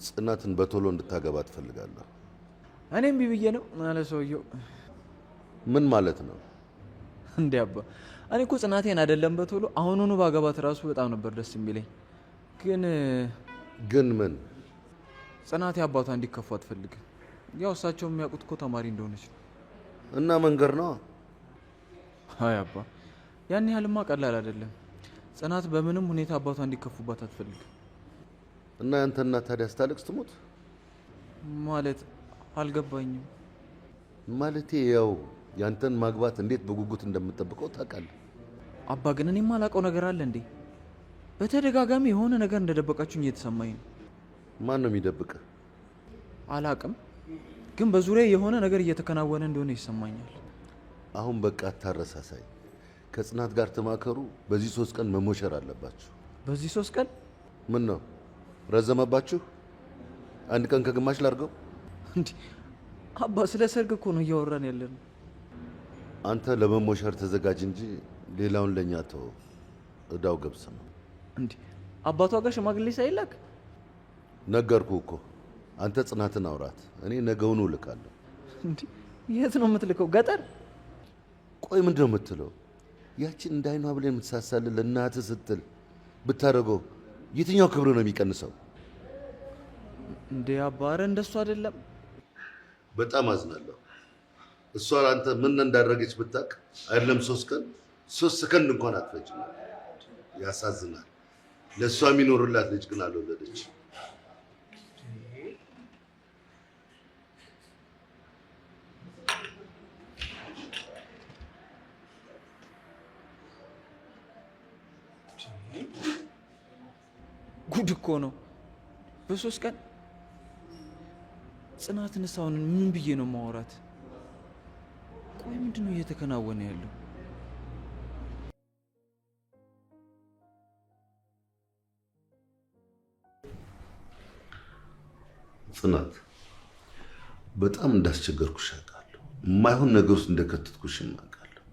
ጽናትን በቶሎ እንድታገባ ትፈልጋለህ? እኔም ቢብዬ ነው ማለት ሰውየው። ምን ማለት ነው እንዴ አባ? እኔ እኮ ጽናቴን አይደለም በቶሎ አሁኑኑ ባገባት ራሱ በጣም ነበር ደስ የሚለኝ። ግን ምን? ጽናቴ አባቷ እንዲከፉ አትፈልግም። ያው እሳቸው የሚያውቁት እኮ ተማሪ እንደሆነች ነው። እና መንገር ነው? አይ አባ፣ ያን ያህልማ ቀላል አይደለም። ጽናት በምንም ሁኔታ አባቷ እንዲከፉባት አትፈልግም። እና ያንተ እናት ታዲያ ስታለቅስ ትሞት? ማለት አልገባኝም። ማለቴ ያው ያንተን ማግባት እንዴት በጉጉት እንደምትጠብቀው ታውቃለህ። አባ ግን እኔ የማላውቀው ነገር አለ እንዴ? በተደጋጋሚ የሆነ ነገር እንደደበቃችሁኝ እየተሰማኝ ነው። ማን ነው የሚደብቅህ? አላቅም፣ ግን በዙሪያ የሆነ ነገር እየተከናወነ እንደሆነ ይሰማኛል። አሁን በቃ አታረሳሳይ። ከጽናት ጋር ተማከሩ። በዚህ 3 ቀን መሞሸር አለባችሁ። በዚህ 3 ቀን? ምን ነው ረዘመባችሁ? 1 ቀን ከግማሽ ላድርገው? እንዴ አባ፣ ስለ ሰርግ እኮ ነው እያወራን ያለነው። አንተ ለመሞሸር ተዘጋጅ እንጂ ሌላውን ለኛ ተው። እዳው ገብስ ነው። እንዴ አባቷ ጋር ሽማግሌ ሳይላክ? ነገርኩ እኮ። አንተ ጽናትን አውራት፣ እኔ ነገውኑ እልካለሁ። እንዴ የት ነው የምትልከው? ገጠር? ቆይ ምንድን ነው የምትለው? ያችን እንዳይኗ ብለን የምትሳሳልን ለእናትህ ስትል ብታደርገው የትኛው ክብር ነው የሚቀንሰው? እንዴ አባ፣ ኧረ እንደሱ አይደለም። በጣም አዝናለሁ። እሷ አንተ ምን እንዳደረገች ብታውቅ አይደለም 3 ቀን 3 ሰከንድ እንኳን አትፈጅም። ያሳዝናል። ለእሷ የሚኖርላት ልጅ ግን አልወለደች። ጉድ እኮ ነው። በ3 ቀን ጽናትን አሁን ምን ብዬ ነው ማወራት? ቆይ ምንድነው እየተከናወነ ያለው? ጽናት፣ በጣም እንዳስቸገርኩሽ አውቃለሁ። የማይሆን ነገር ውስጥ እንደከተትኩሽ አውቃለሁ።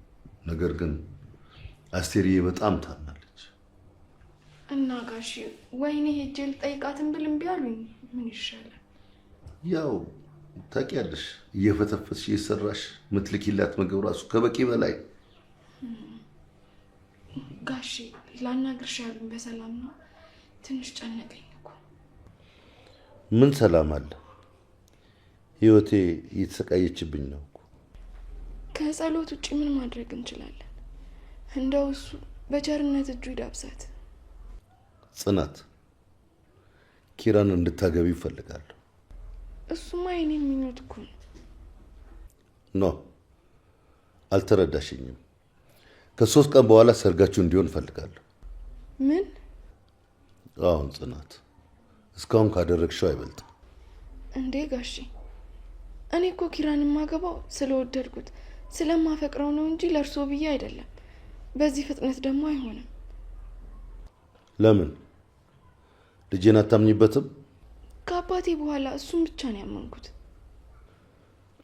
ነገር ግን አስቴርዬ በጣም ታናለች። እና ጋሺ ወይኔ ሄጄ ልጠይቃትን ብል እምቢ አሉኝ። ምን ይሻላል? ያው ታውቂያለሽ፣ እየፈተፈትሽ እየሰራሽ ምትልኪላት ምግብ ራሱ ከበቂ በላይ። ጋሺ ላናግርሽ ያሉኝ በሰላም ነው? ትንሽ ጨነቀኝ እኮ። ምን ሰላም አለ? ህይወቴ እየተሰቃየችብኝ ነው እኮ። ከጸሎት ውጭ ምን ማድረግ እንችላለን? እንደው እሱ በቸርነት እጁ ይዳብሳት። ጽናት፣ ኪራን እንድታገቢ ይፈልጋለሁ። እሱማ የኔ ምኞት እኮ ነው። ኖ አልተረዳሽኝም። ከ3 ቀን በኋላ ሰርጋችሁ እንዲሆን እፈልጋለሁ። ምን? አሁን ጽናት፣ እስካሁን ካደረግሽው አይበልጥም። እንዴ ጋሺ፣ እኔ እኮ ኪራን የማገባው ስለወደድኩት ስለማፈቅረው ነው እንጂ ለእርሶ ብዬ አይደለም። በዚህ ፍጥነት ደግሞ አይሆንም። ለምን? ልጄን አታምኝበትም? ከአባቴ በኋላ እሱን ብቻ ነው ያመንኩት።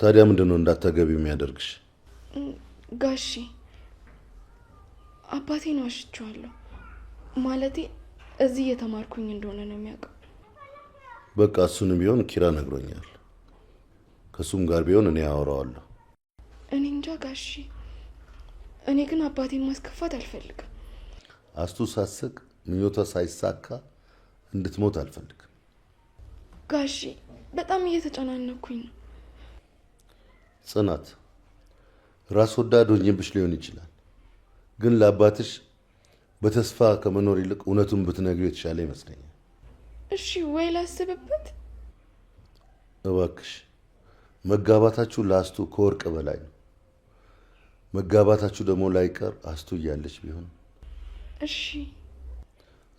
ታዲያ ምንድነው እንዳታገቢው የሚያደርግሽ? ጋሺ አባቴን ዋሽቼዋለሁ። ማለቴ እዚህ እየተማርኩኝ እንደሆነ ነው የሚያውቀው። በቃ እሱንም ቢሆን ኪራ ነግሮኛል። ከሱም ጋር ቢሆን እኔ አወራዋለሁ። እኔ እንጃ ጋሺ፣ እኔ ግን አባቴን ማስከፋት አልፈልግም። አስቱ ሳስቅ ምኞቷ ሳይሳካ እንድትሞት አልፈልግም። ጋሺ በጣም እየተጨናነኩኝ ነው። ጽናት፣ ራስ ወዳድ ሆኜብሽ ሊሆን ይችላል፣ ግን ለአባትሽ በተስፋ ከመኖር ይልቅ እውነቱን ብትነግሪው የተሻለ ይመስለኛል። እሺ ወይ ላስብበት። እባክሽ፣ መጋባታችሁ ለአስቱ ከወርቅ በላይ ነው። መጋባታችሁ ደግሞ ላይቀር አስቱ እያለች ቢሆን። እሺ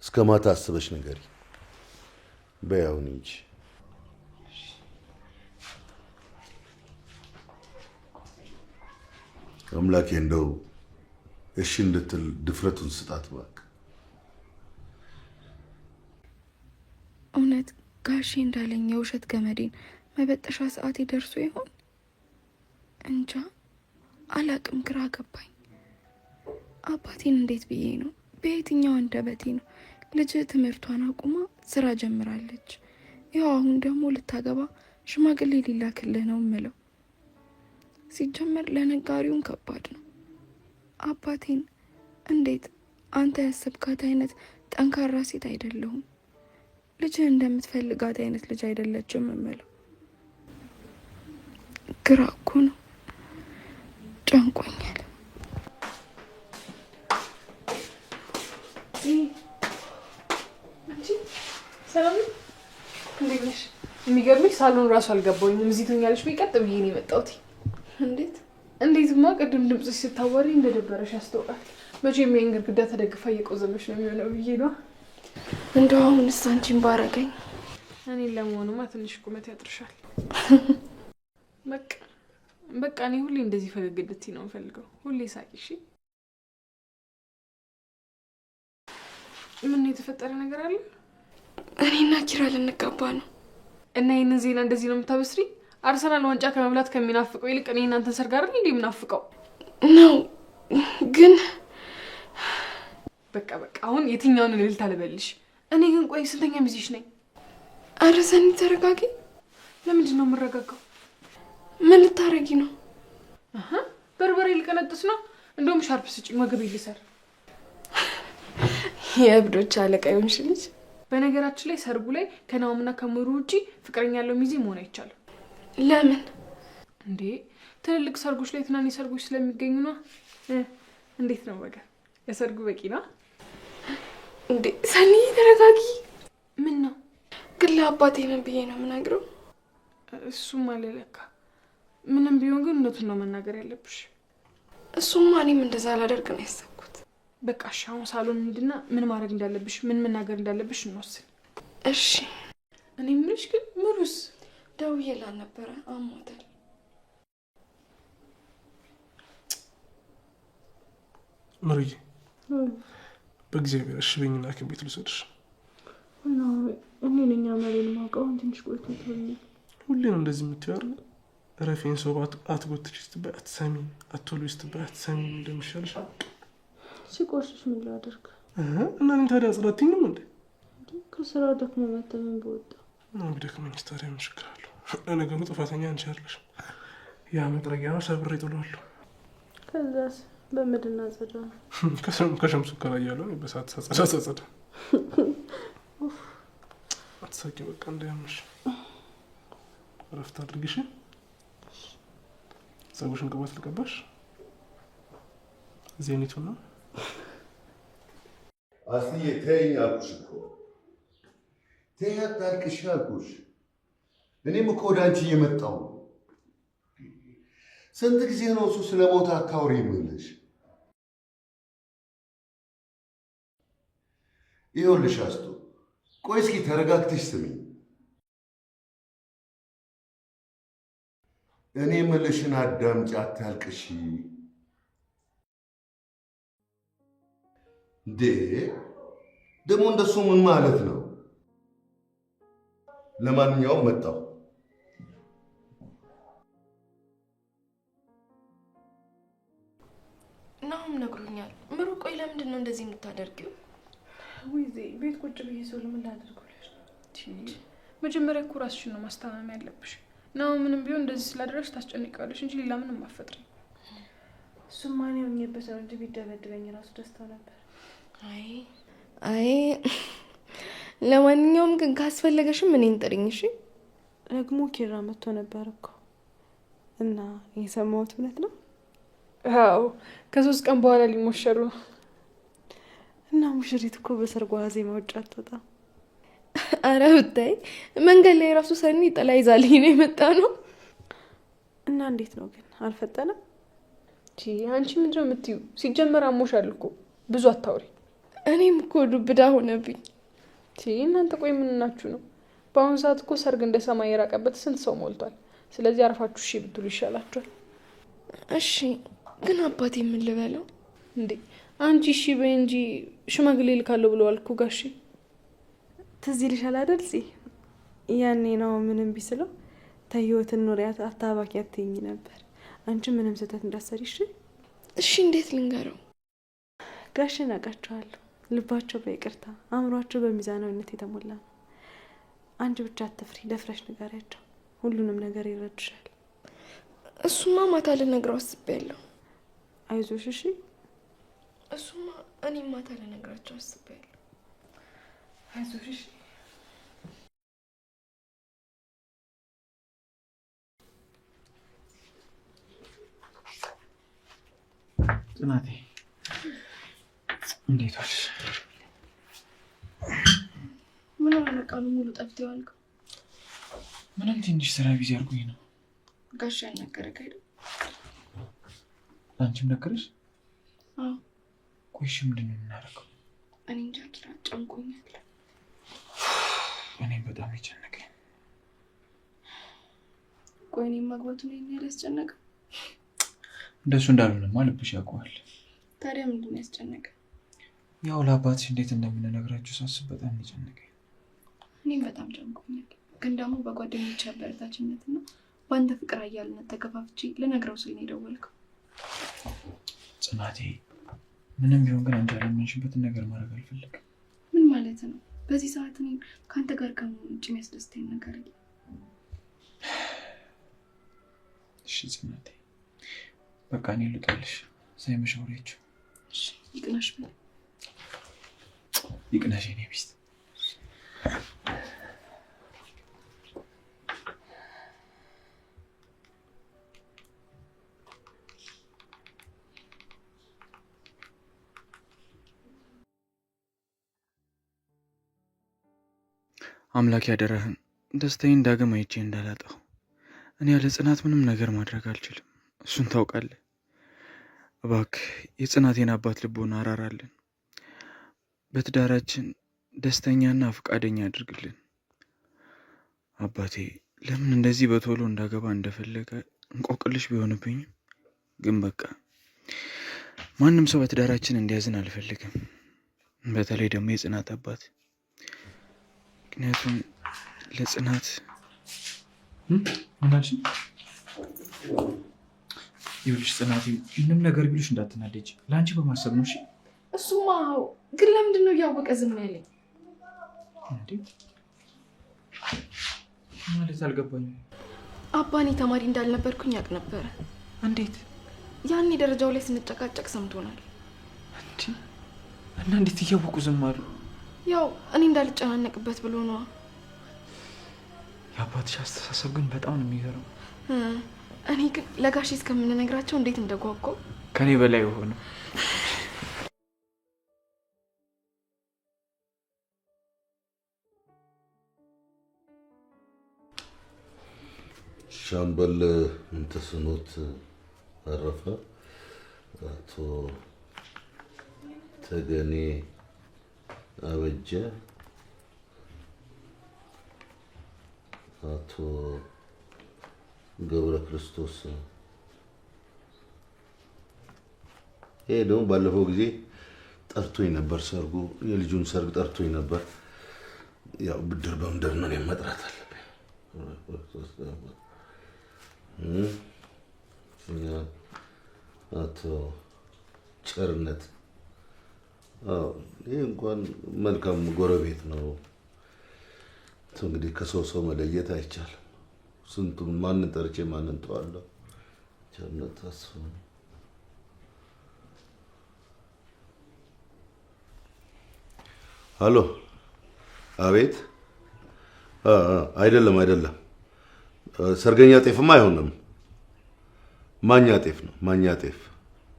እስከ ማታ አስበሽ ንገሪ። በያውን እንጂ አምላኬ እንደው እሺ እንድትል ድፍረቱን ስጣት እባክህ። እውነት ጋሼ እንዳለኝ የውሸት ገመዴን መበጠሻ ሰዓቴ ደርሶ ይሆን? እንጃ አላቅም፣ ግራ ገባኝ። አባቴን እንዴት ብዬ ነው? በየትኛው አንደበቴ ነው ልጅ ትምህርቷን አቁማ ስራ ጀምራለች፣ ያው አሁን ደግሞ ልታገባ ሽማግሌ ሊላክልህ ነው ምለው። ሲጀመር ለነጋሪውን ከባድ ነው። አባቴን እንዴት አንተ ያሰብካት አይነት ጠንካራ ሴት አይደለሁም፣ ልጅህ እንደምትፈልጋት አይነት ልጅ አይደለችም እምለው። ግራ እኮ ነው፣ ጨንቆኛል። ሰላም እንዴት ነሽ? የሚገርምሽ ሳሎን ራሱ አልገባኝም። እዚህ ትኛለሽ ብዬ ቀጥ ብዬ ነው የመጣሁት። እንዴትማ ቅድም ድምፅሽ ስታወሪ እንደደበረሽ ያስታውቃል። መቼም የእኔን ግድግዳ ተደግፋ እየቆዘመሽ ነው የሚሆነው ብዬ ነው። እንደው አሁንስ አንቺን ባረገኝ። እኔን ለመሆኑማ ትንሽ ቁመት ያጥርሻል። በቃ እኔ ሁሌ እንደዚህ ፈገግ እንድትይ ነው የምፈልገው። ሁሌ ሳቂ። እሺ ምን የተፈጠረ ነገር አለ? እኔና ኪራ ልንጋባ ነው። እና ይህንን ዜና እንደዚህ ነው የምታበስሪ? አርሰናል ዋንጫ ከመብላት ከሚናፍቀው ይልቅ እኔ እናንተን ሰርግ አይደል እንዴ የምናፍቀው ነው። ግን በቃ አሁን የትኛውን እልልታ ልበልሽ? እኔ ግን ቆይ ስንተኛ ሚዜሽ ነኝ? ኧረ ሰኒ ተረጋጊ። ለምንድን ነው የምረጋጋው? ምን ልታረጊ ነው? በርበሬ ልቀነጥስ ነው። እንደውም ሻርፕ ስጭኝ ወገቤ ልሰር። የእብዶች አለቃ ይሆንሽ ልጅ። በነገራችን ላይ ሰርጉ ላይ ከናውምና ከምሩ ውጪ ፍቅረኛ ያለው ሚዜ መሆን አይቻልም። ለምን እንዴ? ትልልቅ ሰርጎች ላይ ትናንሽ ሰርጎች ስለሚገኙ ነው። እንዴት ነው በቃ የሰርጉ በቂ ነው እንዴ? ሰኒ ተረጋጊ። ምን ነው ግን ለአባቴ ነው ብዬ ነው የምነግረው። እሱም አለለካ ምንም ቢሆን ግን እውነቱን ነው መናገር ያለብሽ። እሱማ እኔም እንደዛ ላደርግ ነው ያሰብኩት። በቃ እሺ፣ አሁን ሳሎን እንሂድና ምን ማድረግ እንዳለብሽ ምን መናገር እንዳለብሽ እንወስን። እሺ። እኔ ምንሽ ግን ምሩስ ደውዬላት ነበረ፣ አሟታል። ምሩዬ በእግዚአብሔር እሺ በይኝና ሐኪም ቤት ልውሰድሽ። እኔ ነኝ አመሌን ማውቀው። ትንሽ ቆይቶ ትሆኛል። ሁሌ ነው እንደዚህ የምትይው አይደል? ረፌን ሰው አትጎትች ስትባይ አትሰሚ፣ አትወልቢ ስትባይ አትሰሚ እንደሚሻልሽ። ሲቆርሽሽ ምን ላደርግ? እና እኔን ታዲያ አጽዳትኝም እንዴ? ከስራ ደክሞ መተምን በወጣ ቢደክመኝ ታዲያ ምን ችግር አለው? ለነገሩ ጥፋተኛ አንቺ አይደለሽ። ያ መጥረጊያ ነው ሰብሬ ጥሏለሁ። ከዛስ በምድና ጸዳ ከሸምሱ ጋር እያለሁ በሰዓት ሳጸዳ አትሳቂ። በቃ እንዳያምሽ እረፍት አድርጊሽ። ፀጉርሽን ቅባት ልቀባሽ። ዜኒቱ ነው። አስዬ ተይኝ አልኩሽ እኮ ተይ፣ አታልቅሽ አልኩሽ። እኔም እኮ ወደ አንቺ እየመጣሁ ነው። ስንት ጊዜ ነው እሱ ስለ ሞት አታውሪ የምልሽ? ይኸውልሽ አስቱ፣ ቆይ እስኪ ተረጋግተሽ ስሚ። እኔ የምልሽን አዳምጪ፣ አታልቅሽ። እንዴ ደግሞ እንደሱ ምን ማለት ነው? ለማንኛውም መጣሁ። ናሁም ነግሮኛል። ምሩ ቆይ ለምንድን ነው እንደዚህ የምታደርጊው? ወይዜ ቤት ቁጭ ብዬ ሰው ለምን ላደርገውልሽ? መጀመሪያ እኮ ራስሽን ነው ማስታመም ያለብሽ። ናው ምንም ቢሆን እንደዚህ ስላደረግሽ ታስጨንቂዋለሽ እንጂ ሌላ ምንም አትፈጥሪም። እሱማ እኔ ሆኜበት ነው እንጂ ቢደበድበኝ ራሱ ደስታው ነበር። አይ ለማንኛውም ግን ካስፈለገሽም እኔን ጥሪኝ እሺ። ደግሞ ኪራ መጥቶ ነበር እኮ እና የሰማሁት እውነት ነው? አዎ ከ3 ቀን በኋላ ሊሞሸሩ እና ሙሽሪት እኮ በሰርጓ ዜማ ውጭ አትወጣም። አረ ብታይ መንገድ ላይ ራሱ ሰኒ ጥላ ይዛልኝ ነው የመጣ ነው። እና እንዴት ነው ግን አልፈጠነም? አንቺ ምንድን ነው የምትይው? ሲጀመር አሞሻል እኮ ብዙ አታውሪ። እኔም እኮ ዱብዳ ሆነብኝ። እናንተ ቆይ ምን ናችሁ ነው? በአሁኑ ሰዓት እኮ ሰርግ እንደ ሰማይ የራቀበት ስንት ሰው ሞልቷል። ስለዚህ አርፋችሁ እሺ ብትሉ ይሻላችኋል። እሺ ግን አባቴ ምን ልበለው እንዴ? አንቺ እሺ በይ እንጂ ሽማግሌ ልካለሁ ብለዋል እኮ ጋሼ። ትዝ ይልሻል አይደል? ያኔ ነው ምንም ቢስለው ተህይወትን ኖሪያት አታባኪ አትይኝ ነበር። አንቺ ምንም ስህተት እንዳትሰሪ እሺ። እሺ እንዴት ልንገረው? ጋሼን አውቃቸዋለሁ። ልባቸው በይቅርታ አእምሯቸው በሚዛናዊነት የተሞላ ነው። አንቺ ብቻ አትፍሪ፣ ደፍረሽ ንገሪያቸው። ሁሉንም ነገር ይረዱሻል። እሱማ ማታ ልነግረው አስቤያለሁ። አይዞሽ እሺ። እሱማ እኔም ማታ ልነግራቸው አስቤያለሁ። አይዞሽ እሺ። ጽናቴ እንዴት ዋልሽ? ምን ሆነ? ቃሉ ሙሉ ጠፍተህ ዋልከው? ምንም ትንሽ ስራ ቢዚ አድርጎኝ ነው። ጋሻ ያናገረህ አይደል? አንቺም ነገረሽ? አዎ። ቆይሽ ምንድን ነው የምናደርገው? እኔ እንጃ ኪራ፣ ጨንቆኛል። እኔም በጣም የጨነቀኝ። ቆይ እኔም ማግባቱን ነው ያስጨነቀው? እንደሱ እንዳልሆነማ ልብሽ ያውቀዋል። ታዲያ ምንድን ነው ያስጨነቀው? ያው ለአባትሽ እንዴት እንደምንነግራችሁ ሳስብ በጣም የጨነቀኝ። እኔም በጣም ጨንቆኛል። ግን ደግሞ በጓደኞች አበረታችነትና በአንተ ፍቅር አያልነት ተገፋፍቼ ልነግረው ስል ነው የደወልከው። ጽናቴ ምንም ቢሆን ግን አንቺ ያላመንሽበትን ነገር ማድረግ አልፈልግም። ምን ማለት ነው? በዚህ ሰዓት እኔን ከአንተ ጋር ከመሆን ውጭ የሚያስደስተኝ ነገር የለም። እሺ ጽናቴ በቃ እኔ ልውጣልሽ። ሳይመሽ አውሪያቸው። እሺ ይቅናሽ በል። ይቅናሽ የኔ ሚስት። አምላክ ያደረህን ደስታዬን ዳግም አይቼ እንዳላጣው። እኔ ያለ ጽናት ምንም ነገር ማድረግ አልችልም። እሱን ታውቃለህ። እባክህ የጽናቴን አባት ልቦና አራራልን። በትዳራችን ደስተኛና ፈቃደኛ አድርግልን። አባቴ ለምን እንደዚህ በቶሎ እንዳገባ እንደፈለገ እንቆቅልሽ ቢሆንብኝም ግን በቃ ማንም ሰው በትዳራችን እንዲያዝን አልፈልግም። በተለይ ደግሞ የጽናት አባት። ምክንያቱም ለጽናት ምን አልሽ? ይኸውልሽ ጽናቴ ምንም ነገር ቢሉሽ እንዳትናደጂ፣ ለአንቺ በማሰብ ነው። እሺ እሱማ ግን ለምንድን ነው እያወቀ ዝም ያለኝ? እንዴት ማለት አልገባኝም። አባኔ ተማሪ እንዳልነበርኩኝ ያውቅ ነበረ። እንዴት? ያኔ ደረጃው ላይ ስንጨቃጨቅ ሰምቶናል። እና እንዴት እያወቁ ዝም አሉ? ያው እኔ እንዳልጨናነቅበት ብሎ ነዋ። የአባትሽ አስተሳሰብ ግን በጣም ነው የሚገርም። እኔ ግን ለጋሼ እስከምንነግራቸው እንዴት እንደጓጓው ከኔ በላይ የሆነ ሻምበል ምንተስኖት አረፈ። አቶ ተገኔ አበጀ፣ አቶ ገብረ ክርስቶስ። ይሄ ደግሞ ባለፈው ጊዜ ጠርቶኝ ነበር። ሰርጉ የልጁን ሰርግ ጠርቶኝ ነበር። ያው ብድር በምድር ነው መጥራት አለብኝ። አቶ ቸርነት፣ ይህ እንኳን መልካም ጎረቤት ነው። እንግዲህ ከሰው ሰው መለየት አይቻልም። ስንቱን ማንን ጠርቼ ማንን ተዋለሁ። ቸርነት ተስፋ። ሄሎ። አቤት። አይደለም ሰርገኛ ጤፍማ አይሆንም። ማኛ ጤፍ ነው።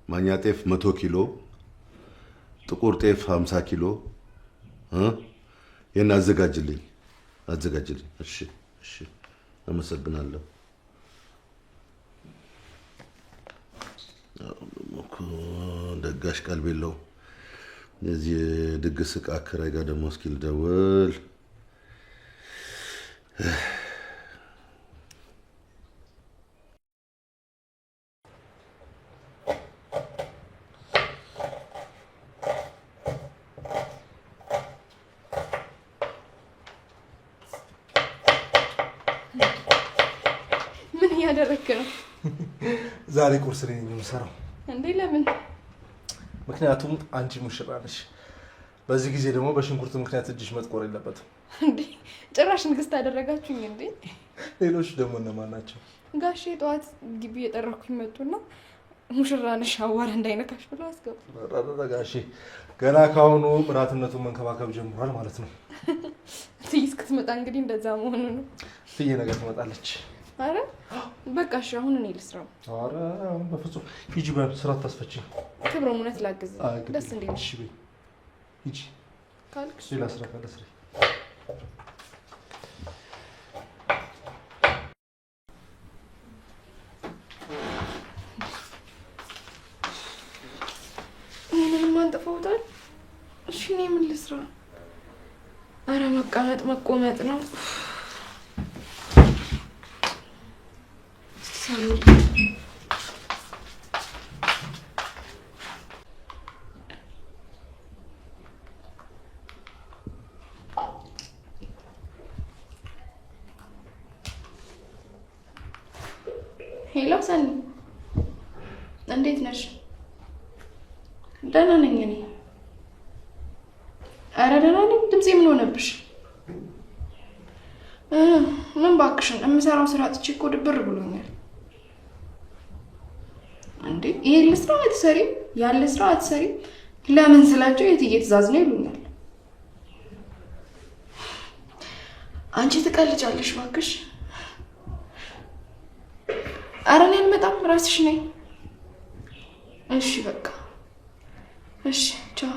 ማኛ ጤፍ 100 ኪሎ፣ ጥቁር ጤፍ 50 ኪሎ። ይሄን አዘጋጅልኝ። እሺ፣ አመሰግናለሁ። ደጋሽ ቀልብ የለው። የዚህ ድግስ ዕቃ አከራይ ጋር ደግሞ እስኪ ልደውል። ምን እያደረግክ ነው? ዛሬ ቁርስ ላይ ነው የምሰራው። እንዴ ለምን? ምክንያቱም አንቺ ሙሽራ ነሽ። በዚህ ጊዜ ደግሞ በሽንኩርት ምክንያት እጅሽ መጥቆር የለበትም እንዴ ጭራሽ ንግስት አደረጋችሁኝ እንዴ? ሌሎች ደግሞ እነማን ናቸው? ጋሼ ጠዋት ግቢ የጠራኩኝ መጡና ሙሽራ ነሽ አዋራ እንዳይነካሽ ብለው አስገቡ። ጋሼ ገና ካሁኑ ምራትነቱን መንከባከብ ጀምሯል ማለት ነው። እትዬ እስክትመጣ እንግዲህ እንደዛ መሆኑ ነው። እትዬ ነገር ትመጣለች። አረ በቃ እሺ አሁን እኔ ልስራው። አረ አሁን በፍጹም ሂጂ፣ በስራ ታስፈችኝ። ክብሮም እውነት ላግዝ ደስ እንዴ ነው? እሺ በይ ሂጂ ካልክሽ ሌላ ስራ ካለ ስሪ። ምንም አንጥፈውታል። እሺ እኔ ምን ልስራ? አረ መቀመጥ መቆመጥ ነው። ሄሎ ሰኒ፣ እንዴት ነሽ? ደህና ነኝ እኔ። ኧረ ደህና ነኝ። ድምፄ ምን ሆነብሽ? ምን እባክሽን፣ የምሰራው ስራ አጥቼ እኮ ድብር ብሎኛል። እንዴ ይሄ ልስራ አትሰሪም፣ ያለ ስራ አትሰሪም። ለምን ስላቸው የትዬ ትእዛዝ ነው ይሉኛል። አንቺ ትቀልጃለሽ እባክሽ። ኧረ እኔ አልመጣም፣ እራስሽ ነኝ። እሺ በቃ እሺ ቻው።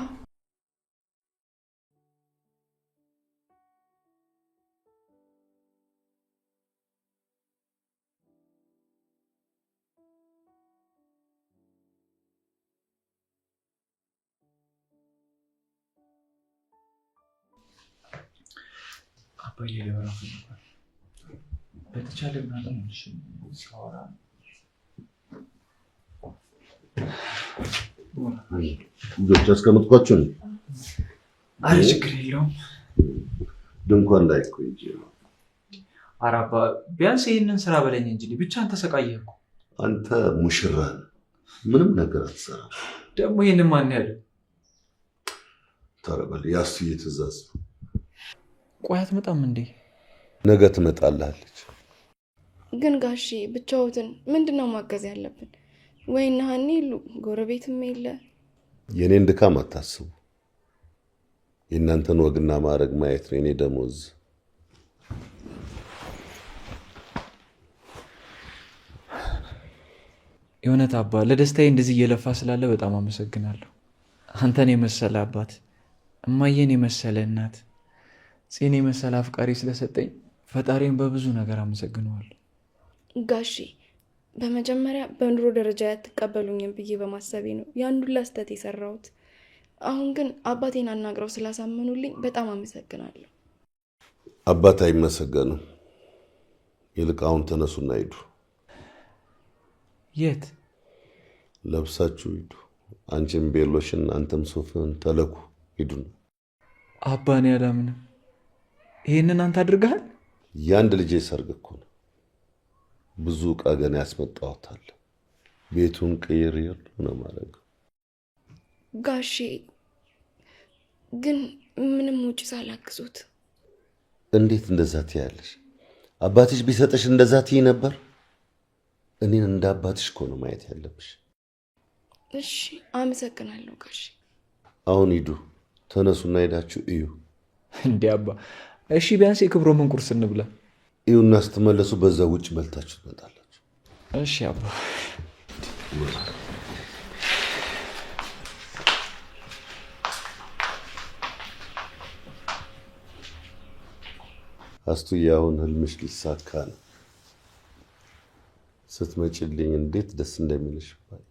አባዬ ሊያወራ ፈልጓል። በተቻለ ምናምን ሲያወራ ልጆች አስቀምጥኳቸው ነው። አረ ችግር የለውም። ድንኳን ላይ እኮ እንጂ ነው። ኧረ አባ ቢያንስ ይሄንን ስራ በለኝ እንጂ ብቻህን ተሰቃየህ እኮ። አንተ ሙሽራ ነህ፣ ምንም ነገር አትሰራም። ደግሞ ይሄንን ማን ያለው? ተረበል ያስዬ ትእዛዝ ነው። ቆይ አትመጣም እንዴ? ነገ ትመጣለች። ግን ጋሼ ብቻዎትን ምንድነው ማገዝ ያለብን? ወይና ሀኒ ይሉ ጎረቤትም የለ። የኔን ድካም አታስቡ። የእናንተን ወግና ማዕረግ ማየት ነው የኔ ደሞዝ። የእውነት አባ ለደስታዬ እንደዚህ እየለፋ ስላለ በጣም አመሰግናለሁ። አንተን የመሰለ አባት፣ እማዬን የመሰለ እናት፣ ጽኔ የመሰለ አፍቃሪ ስለሰጠኝ ፈጣሪን በብዙ ነገር አመሰግነዋለሁ። ጋሼ በመጀመሪያ በኑሮ ደረጃ ያትቀበሉኝም ብዬ በማሰቤ ነው ያን ሁላ ስህተት የሰራሁት። አሁን ግን አባቴን አናግረው ስላሳመኑልኝ በጣም አመሰግናለሁ። አባት አይመሰገንም። ይልቅ አሁን ተነሱና ሂዱ። የት? ለብሳችሁ ሂዱ። አንቺም ቤሎሽን፣ አንተም ሱፍን ተለኩ። ሂዱ። አባኔ አላምንም። ይሄንን አንተ አድርገሃል? ያንድ ልጄ ሰርግ እኮ ነው። ብዙ ዕቃ ገና ያስመጣሁታል። ቤቱን ቅይር ነው ማለት ጋሼ ግን ምንም ውጭ ሳላግዙት እንዴት እንደዛ ትያለሽ? አባትሽ ቢሰጥሽ እንደዛ ትይ ነበር? እኔን እንደ አባትሽ እኮ ነው ማየት ያለብሽ። እሺ አመሰግናለሁ ጋሼ። አሁን ሂዱ፣ ተነሱና ሄዳችሁ እዩ። እንዴ አባ እሺ ቢያንስ የክብሮምን ቁርስ እንብላ። እዩና ስትመለሱ በዛ ውጭ በልታችሁ ትመጣላችሁ። እሺ አባ። አስቱዬ አሁን ህልምሽ ሊሳካ ነው። ስትመጪልኝ እንዴት ደስ እንደሚልሽ ባይ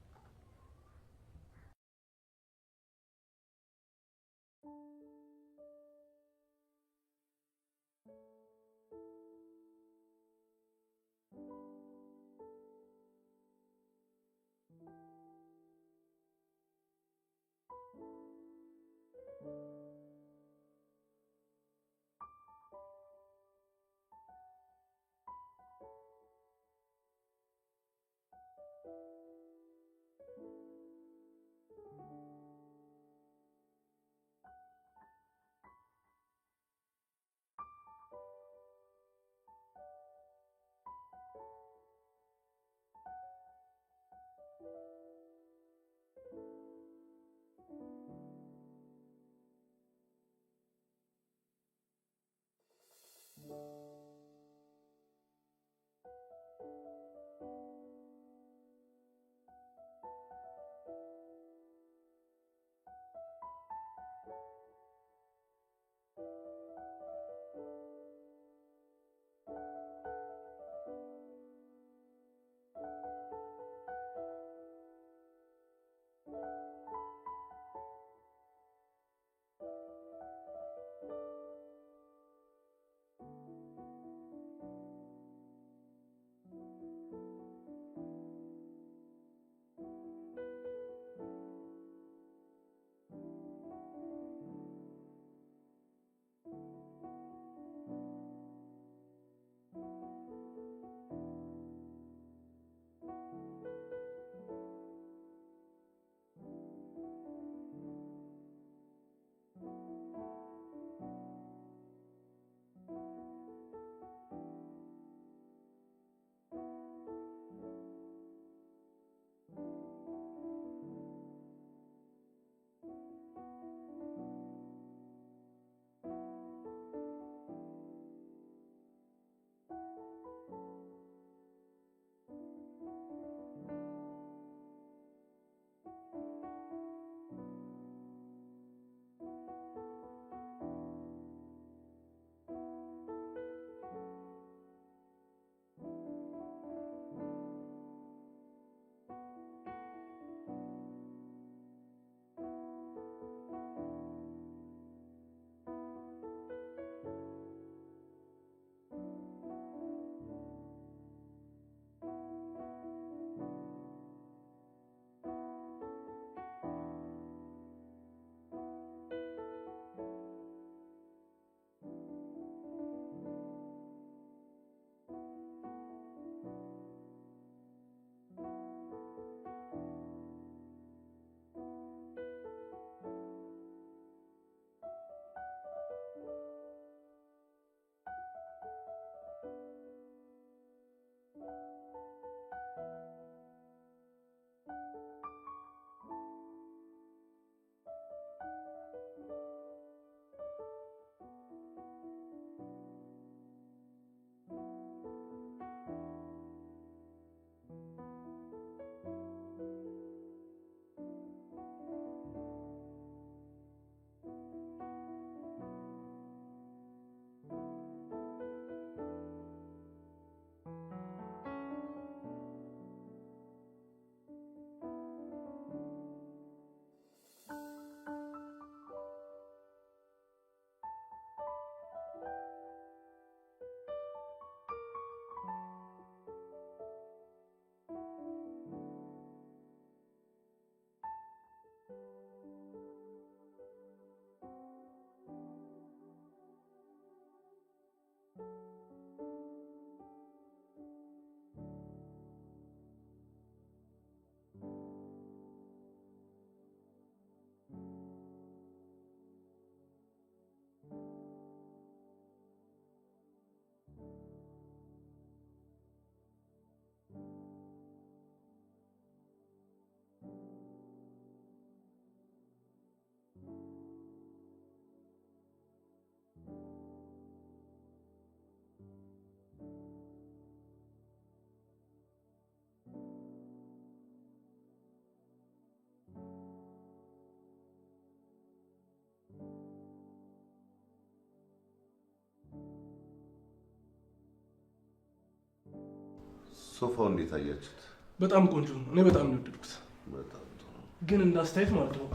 ሶፋው እንዴት አያችሁት? በጣም ቆንጆ ነው። እኔ በጣም ነው የወደድኩት። በጣም ጥሩ። ግን እንዳስተያየት ማለት ነው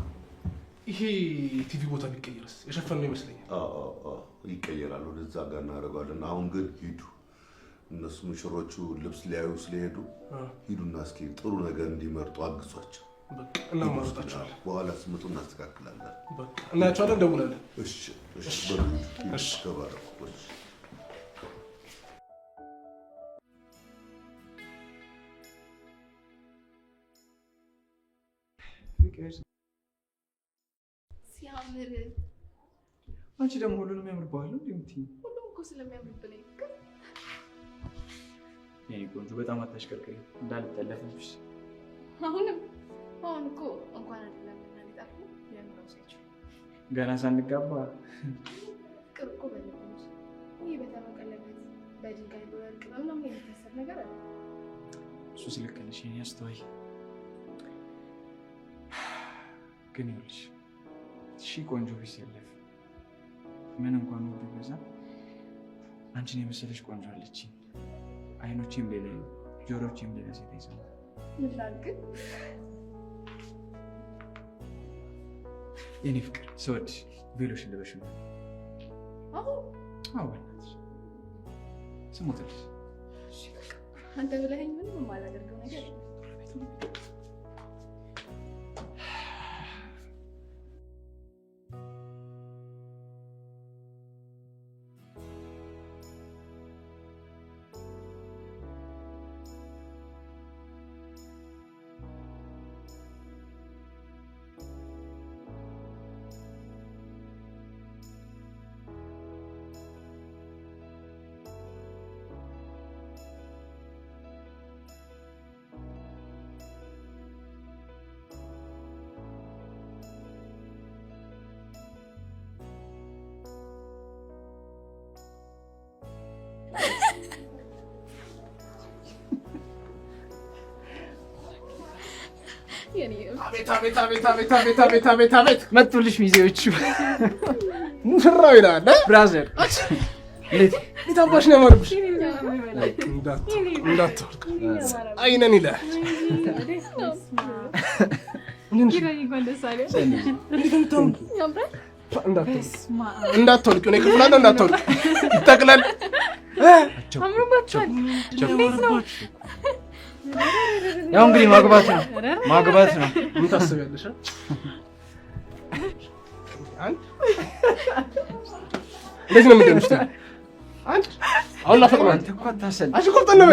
ይሄ ቲቪ ቦታ ቢቀየርስ? የሸፈነው ይመስለኛል። ይቀየራል። ወደዛ ጋር እናደርገዋለን። አሁን ግን ሂዱ። እነሱ ሙሽሮቹ ልብስ ሊያዩ ስለሄዱ ሂዱና እስኪ ጥሩ ነገር እንዲመርጡ አግዟቸው። በቃ እናማርጣቸዋለን። በኋላ ስመጡ እናስተካክላለን። በቃ እናያቸዋለን፣ እንደውላለን። እሺ፣ እሺ፣ በሉ። እሺ፣ ተባረኩ። እሺ። ሲያምር አንቺ ደግሞ ሁሉንም ያምርብሃል እንዴ? የምትይኝ ሁሉም እኮ ስለሚያምርብን ግን የኔ ቆንጆ በጣም አታሽከርክሪ እንዳልጠለፍብሽ። አሁን እኮ እንኳን አይደለም እና ሊጣፍ ያምራው ሲያችሁ ገና ሳንጋባ ፍቅር እኮ በልብሽ ይህ በተመቀለበት በድንጋይ በወርቅ ምናምን የሚታሰብ ነገር አለ። እሱስ ልክ ነሽ የኔ አስተዋይ። ግን ይኸውልሽ ሺህ ቆንጆ ቢሰለፍ ምን እንኳን ውድ ቢበዛ አንቺን የመሰለሽ ቆንጆ አለችኝ። አይኖቼም ሌላ ጆሮቼም ሌላ ሴት አይሰማም። ምን ላድርግ የኔ ፍቅር ስወድሽ ቬሎሽን ልበሽ ነው። አዎ በእናትሽ ስሞትልሽ። አንተ ብለኸኝ ምንም የማላደርገው ነገር አቤት መጡልሽ ሚዜዎቹ። ሙሽራው ይላል ብራዘር። እንዴት አባሽ ነው ያማርብሽ? እንዳትወርቅ አይነን ይላል። እንዳትወልቅ እኔ ክፍላለሁ። እንዳትወልቅ ይጠቅላል። ያው እንግዲህ ማግባት ነው። ምን ታስቢያለሽ? እንደዚህ ነው የምትደምሽ? አንድ አሁን ላፈቅር ነው። አንተ እኮ አታሰል አሽቆርጠን ነው።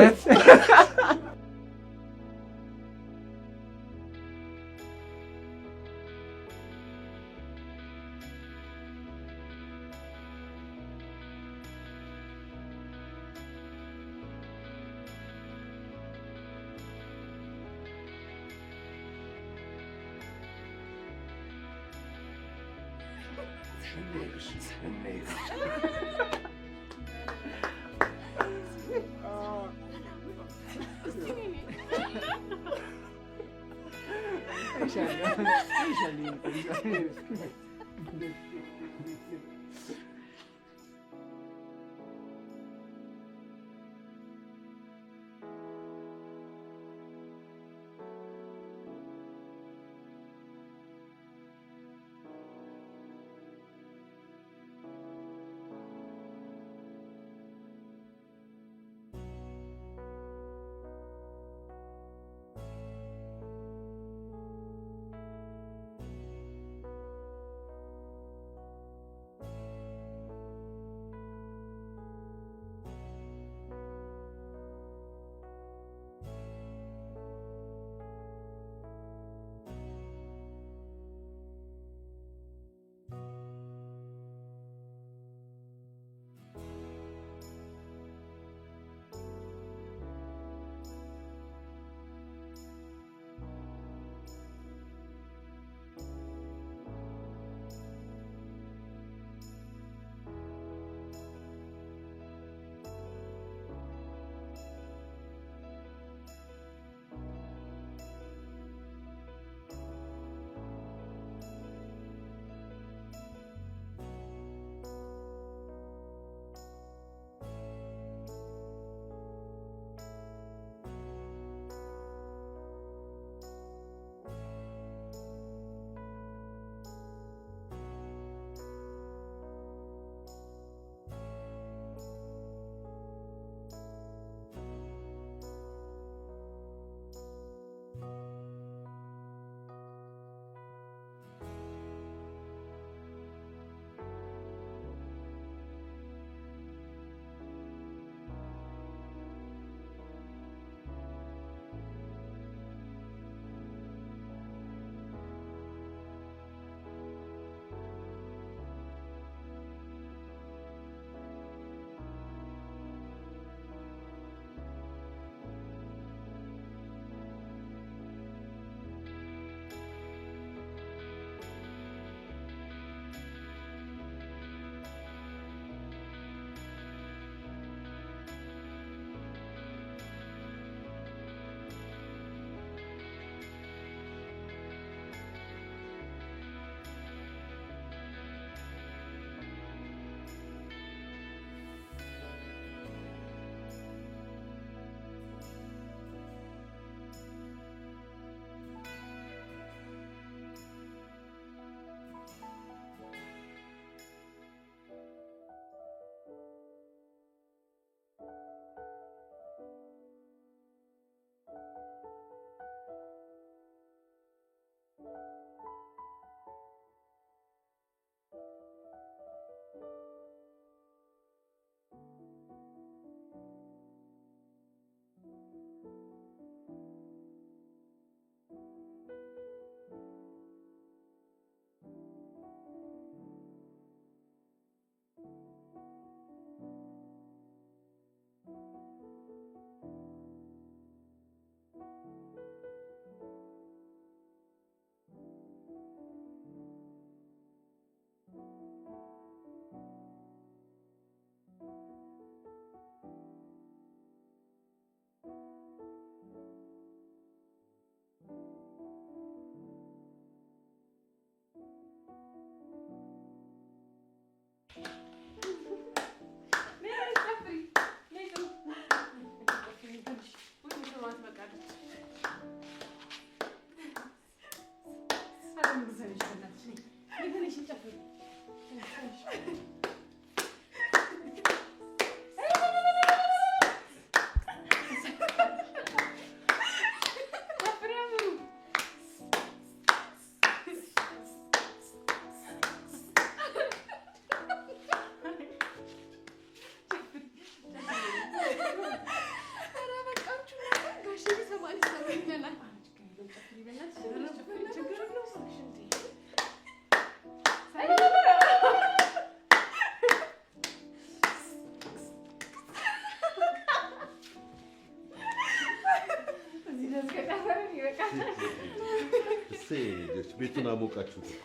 ቤቱን አሞቃችሁት እኮ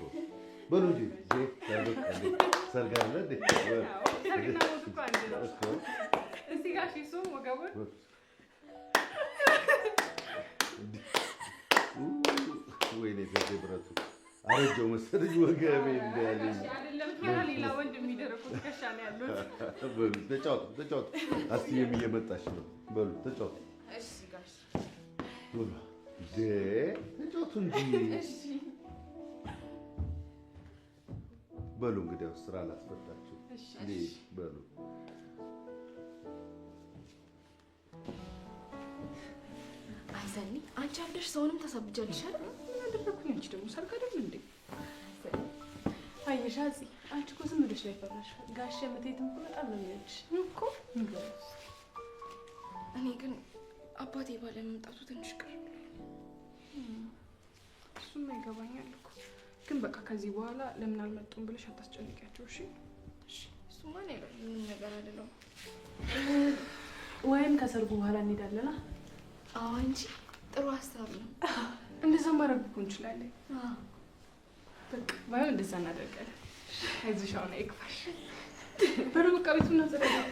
በሉ እንጂ ሰርግ አለ እንዴ? ሰርግና ሞት እኮ አንድ ነው እኮ። እስቲ ጋሽ እሱ ወገቡን ወይኔ ተብረቱ አረጀው መሰለኝ ወገቤ እንዳለኝ አይደለም። ሌላ ወንድ የሚደረቁ ትከሻ ነው ያሉት። በሉ ተጫወቱ። አስዬም እየመጣች ነው። በሉ ተጫወቱ። እሺ ጋሽ በሉ ተጫወቱ እንጂ። እሺ በሉ እንግዲህ ስራ ላስፈታችሁ። እሺ በሉ አይዘኒ አንቺ አብደሽ ሰውንም ተሰብጀልሻል። ምን አደረኩኝ? አንቺ ደግሞ ሰርግ አይደል እንዴ? አየሻ እዚህ አንቺ እኮ ዝም ብለሽ ላይ ፈራሽ። ጋሽ የምትሄድም እኮ በጣም ነው የሚወድሽ እኮ። እኔ ግን አባቴ ባለመምጣቱ ትንሽ ቅር እሱማ ይገባኛል እኮ። ግን በቃ ከዚህ በኋላ ለምን አልመጡም ብለሽ አታስጨንቂያቸው። እሺ እሱማ ነው ምንም ነገር አይደለም። ወይም ከሰርጉ በኋላ እንሄዳለና። አዎ እንጂ ጥሩ ሀሳብ ነው። እንደዛ ማድረግ እኮ እንችላለን። በቃ ባይሆን እንደዛ እናደርጋለን። አይዞሽ አሁን አይክፋሽ። በሩ በቃ ቤቱን እናጸዳለን።